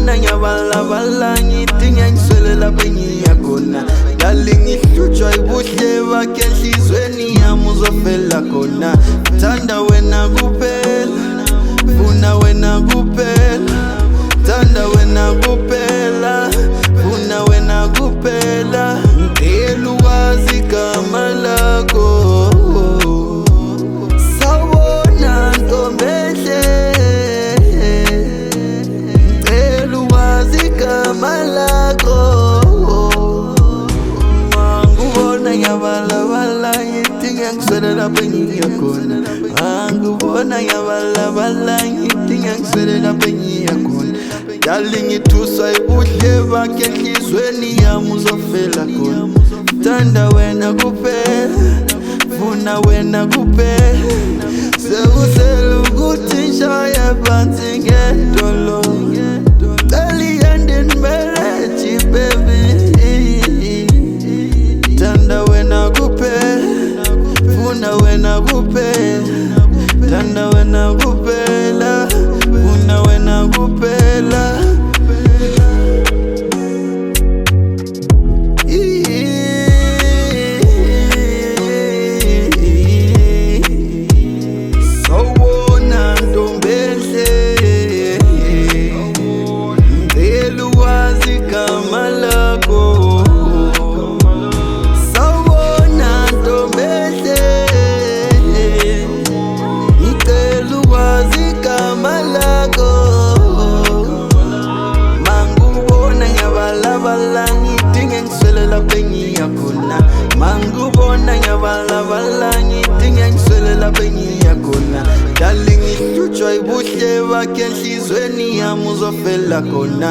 Mangubona ngiyabalabala ngithi ngiyangiswelela bengiyakhona dali ngihlutshwa ibuhle bakhe enhlizweni yami uzofela khona thanda wena kuphela funa wena kuphela thanda wena kuphela funa wena kuphela ngicela ukwazi igama lakho sawubona ntombi enhle ngicela ukwazi igama lakho mangubona ngiyabalabala ngithi ngiyangiswelela bengiyakhona mangubona ngiyabalabala ngithi ngiyangiswelela bengiyakhona dali ngithuswa ibuhle bakhe enhlizweni yami uzofela khona thanda wena kuphela funa wena kuphela sekusele ukuthi ngishaye phansi ngedolo thanda wena kuphela funa wena kuphela thanda wena kuphela funa wena kuphela sawubona ntombi enhle ngicela ukwazi igama lakho sawubona ntombi enhle ngicela ukwazi igama lakho mangubona ngiyabalabala ngithi ngiyangiswelela bengiyakhona mangubona ngiyabalabala ngithi ngiyangiswelela bengiyakhona dali ngihlutshwa ibuhle bakhe enhlizweni yami uzofela khona